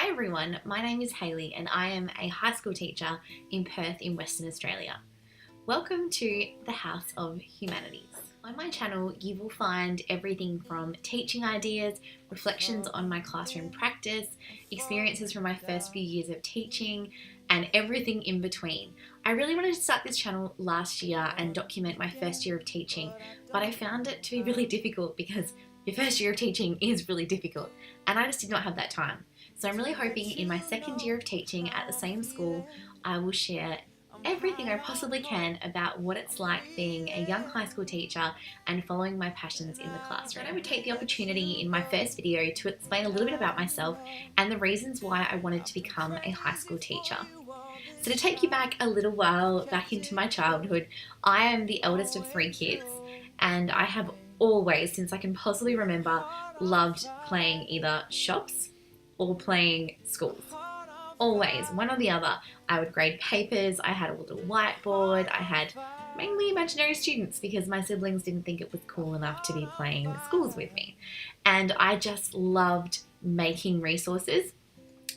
Hi everyone, my name is Hayley and I am a high school teacher in Perth in Western Australia. Welcome to the House of Humanities. On my channel you will find everything from teaching ideas, reflections on my classroom practice, experiences from my first few years of teaching, and everything in between. I really wanted to start this channel last year and document my first year of teaching, but I found it to be really difficult because your first year of teaching is really difficult and I just did not have that time. So I'm really hoping in my second year of teaching at the same school, I will share everything I possibly can about what it's like being a young high school teacher and following my passions in the classroom. I would take the opportunity in my first video to explain a little bit about myself and the reasons why I wanted to become a high school teacher. So to take you back a little while back into my childhood, I am the eldest of 3 kids and I have always, since I can possibly remember, loved playing either shops or playing schools. Always, one or the other. I would grade papers, I had a little whiteboard, I had mainly imaginary students because my siblings didn't think it was cool enough to be playing schools with me. And I just loved making resources.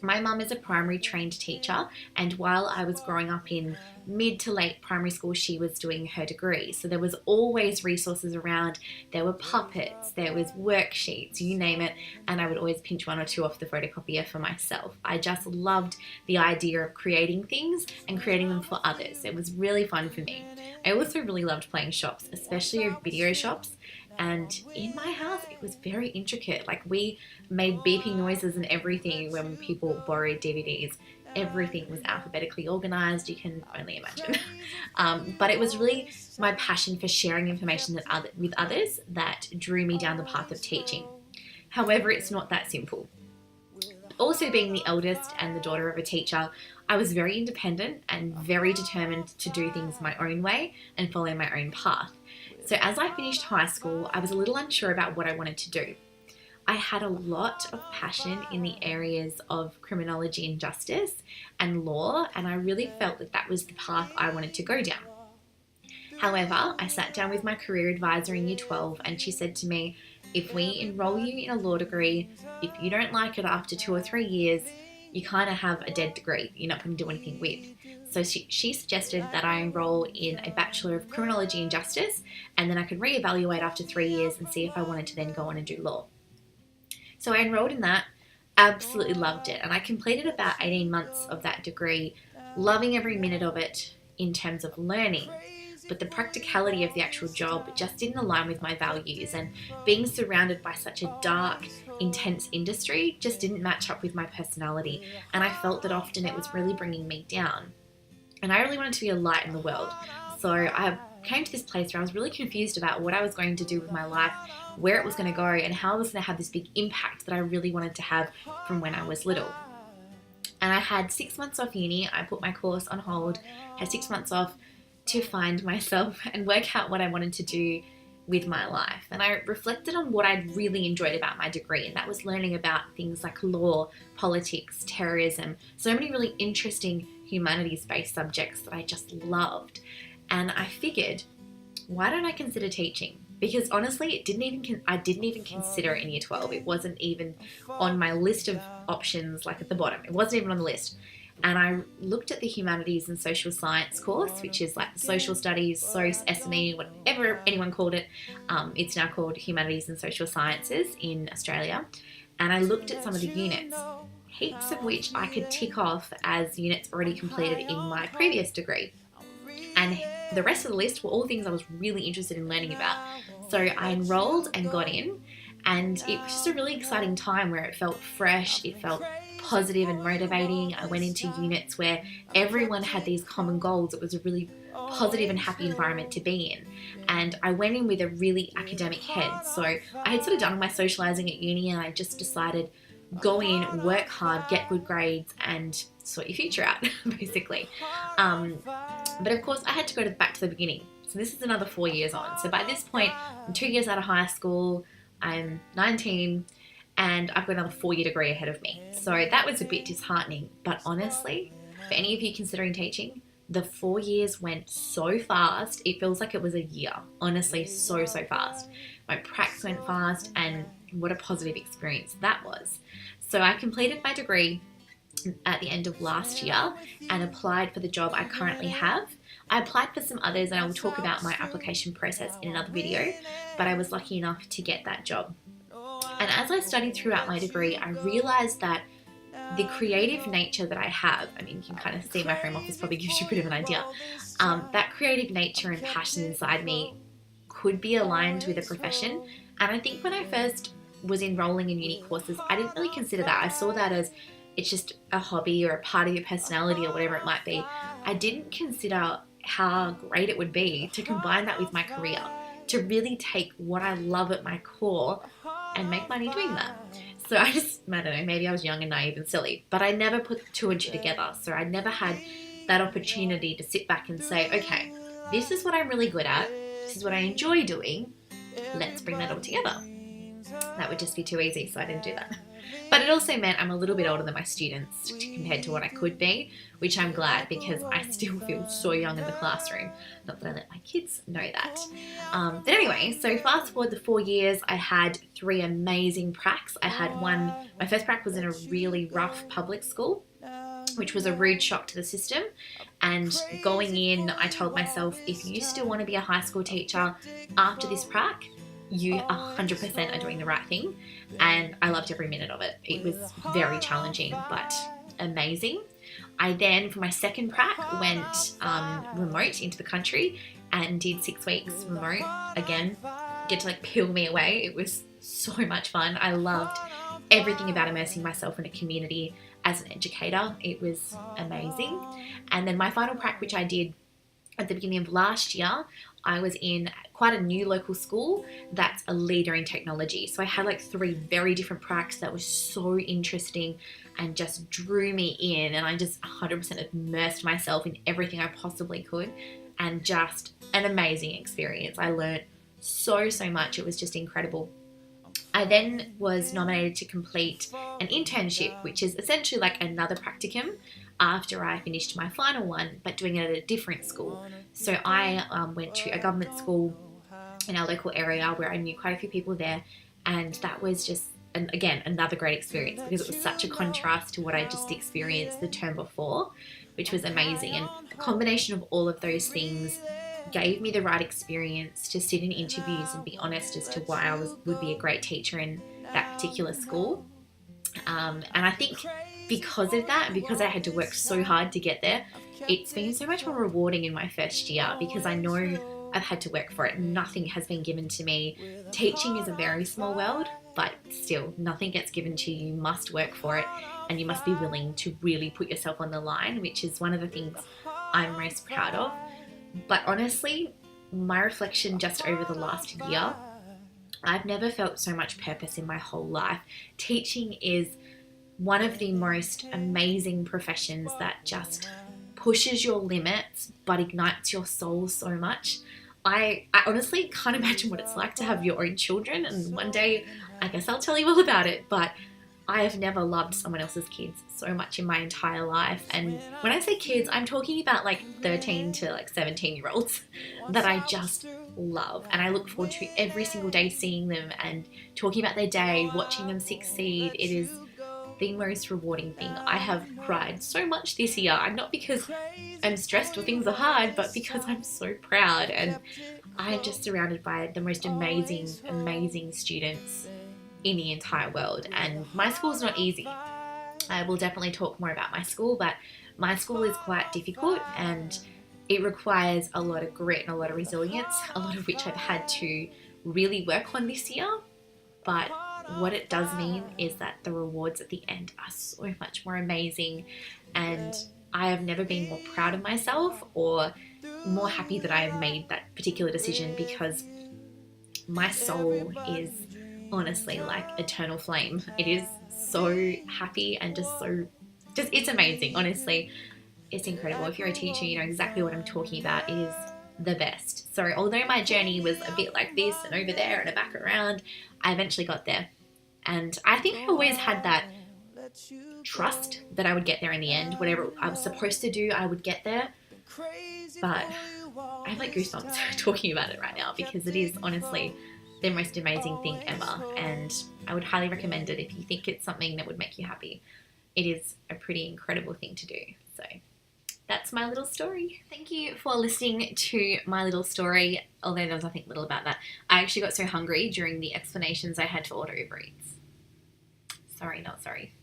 My mum is a primary trained teacher, and while I was growing up in mid to late primary school, she was doing her degree. So there was always resources around. There were puppets, there was worksheets, you name it, and I would always pinch one or two off the photocopier for myself. I just loved the idea of creating things and creating them for others. It was really fun for me. I also really loved playing shops, especially video shops. And in my house, it was very intricate. Like, we made beeping noises and everything when people borrowed DVDs. Everything was alphabetically organized, you can only imagine. But it was really my passion for sharing information with others that drew me down the path of teaching. However, it's not that simple. Also, being the eldest and the daughter of a teacher, I was very independent and very determined to do things my own way and follow my own path. So as I finished high school, I was a little unsure about what I wanted to do. I had a lot of passion in the areas of criminology and justice and law, and I really felt that that was the path I wanted to go down. However, I sat down with my career advisor in year 12 and she said to me, if we enroll you in a law degree, if you don't like it after 2 or 3 years, you kind of have a dead degree you're not going to do anything with. So she suggested that I enroll in a Bachelor of Criminology and Justice, and then I could reevaluate after 3 years and see if I wanted to then go on and do law. So I enrolled in that, absolutely loved it, and I completed about 18 months of that degree, loving every minute of it in terms of learning. But the practicality of the actual job just didn't align with my values, and being surrounded by such a dark, intense industry just didn't match up with my personality, and I felt that often it was really bringing me down. And I really wanted to be a light in the world, so I came to this place where I was really confused about what I was going to do with my life, where it was going to go, and how I was going to have this big impact that I really wanted to have from when I was little. And I had 6 months off uni. I put my course on hold, had 6 months off to find myself and work out what I wanted to do with my life. And I reflected on what I'd really enjoyed about my degree, and that was learning about things like law, politics, terrorism, so many really interesting humanities-based subjects that I just loved. And I figured, why don't I consider teaching? Because honestly, I didn't even consider it in year 12. It wasn't even on my list of options, like at the bottom. It wasn't even on the list. And I looked at the Humanities and Social Science course, which is like the Social Studies, SOS, S&E, whatever anyone called it. It's now called Humanities and Social Sciences in Australia. And I looked at some of the units, heaps of which I could tick off as units already completed in my previous degree. And the rest of the list were all things I was really interested in learning about. So I enrolled and got in, and it was just a really exciting time where it felt fresh, it felt positive and motivating. I went into units where everyone had these common goals. It was a really positive and happy environment to be in. And I went in with a really academic head. So I had sort of done my socializing at uni, and I just decided, go in, work hard, get good grades, and sort your future out, basically. But of course, I had to go back to the beginning. So this is another 4 years on. So by this point, I'm 2 years out of high school, I'm 19, and I've got another 4-year degree ahead of me. So that was a bit disheartening. But honestly, for any of you considering teaching, the 4 years went so fast, it feels like it was a year. Honestly, so fast. My pracs went fast, and what a positive experience that was. So I completed my degree, at the end of last year and applied for the job I currently have. I applied for some others and I will talk about my application process in another video, but I was lucky enough to get that job. And as I studied throughout my degree, I realised that the creative nature that I have, I mean, you can kind of see my home office probably gives you a bit of an idea, that creative nature and passion inside me could be aligned with a profession. And I think when I first was enrolling in uni courses, I didn't really consider that. I saw that as it's just a hobby or a part of your personality or whatever it might be. I didn't consider how great it would be to combine that with my career, to really take what I love at my core and make money doing that. So I don't know, maybe I was young and naive and silly, but I never put two and two together. So I never had that opportunity to sit back and say, okay, this is what I'm really good at. This is what I enjoy doing. Let's bring that all together. That would just be too easy, so I didn't do that. But it also meant I'm a little bit older than my students compared to what I could be, which I'm glad because I still feel so young in the classroom. Not that I let my kids know that. But anyway, so fast forward the 4 years, I had 3 amazing pracs. I had one, my first prac was in a really rough public school, which was a rude shock to the system. And going in, I told myself, if you still want to be a high school teacher after this prac, you 100% are doing the right thing. And I loved every minute of it. It was very challenging, but amazing. I then, for my second prac, went remote into the country and did 6 weeks remote. Again, get to like peel me away. It was so much fun. I loved everything about immersing myself in a community as an educator. It was amazing. And then my final prac, which I did at the beginning of last year, I was in quite a new local school that's a leader in technology. So I had like 3 very different pracs that was so interesting and just drew me in, and I just 100% immersed myself in everything I possibly could, and just an amazing experience. I learned so much. It was just incredible. I then was nominated to complete an internship, which is essentially like another practicum after I finished my final one, but doing it at a different school. So I went to a government school in our local area where I knew quite a few people there, and that was just, and again, another great experience because it was such a contrast to what I just experienced the term before, which was amazing. And the combination of all of those things gave me the right experience to sit in interviews and be honest as to why I would be a great teacher in that particular school. And I think because of that, and because I had to work so hard to get there, it's been so much more rewarding in my first year because I know I've had to work for it. Nothing has been given to me. Teaching is a very small world, but still, nothing gets given to you. You must work for it, and you must be willing to really put yourself on the line, which is one of the things I'm most proud of. But honestly, my reflection just over the last year, I've never felt so much purpose in my whole life. Teaching is one of the most amazing professions that just pushes your limits but ignites your soul so much. I honestly can't imagine what it's like to have your own children, and one day I guess I'll tell you all about it, but I have never loved someone else's kids so much in my entire life. And when I say kids, I'm talking about like 13 to like 17-year-olds that I just love. And I look forward to every single day seeing them and talking about their day, watching them succeed. It is the most rewarding thing. I have cried so much this year, and not because I'm stressed or things are hard, but because I'm so proud, and I'm just surrounded by the most amazing students in the entire world. And my school's not easy. I will definitely talk more about my school, but my school is quite difficult and it requires a lot of grit and a lot of resilience, a lot of which I've had to really work on this year. But what it does mean is that the rewards at the end are so much more amazing, and I have never been more proud of myself or more happy that I have made that particular decision, because my soul is honestly like eternal flame. It is so happy and just it's amazing. Honestly, it's incredible. If you're a teacher, you know exactly what I'm talking about. It is the best. So although my journey was a bit like this and over there and a back around, I eventually got there. And I think I always had that trust that I would get there in the end. Whatever I was supposed to do, I would get there. But I have like goosebumps talking about it right now, because it is honestly the most amazing thing ever, and I would highly recommend it if you think it's something that would make you happy. it is a pretty incredible thing to do. So that's my little story. Thank you for listening to my little story, although there was nothing little about that. I actually got so hungry during the explanations I had to order Uber Eats. Sorry, not sorry.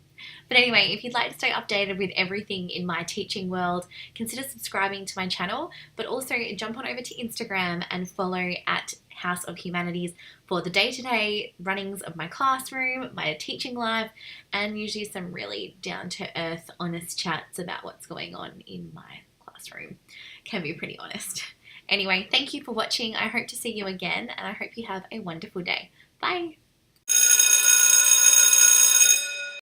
But anyway, if you'd like to stay updated with everything in my teaching world, consider subscribing to my channel, but also jump on over to Instagram and follow at House of Humanities for the day-to-day runnings of my classroom, my teaching life, and usually some really down-to-earth, honest chats about what's going on in my classroom. Can be pretty honest. Anyway, thank you for watching. I hope to see you again, and I hope you have a wonderful day. Bye!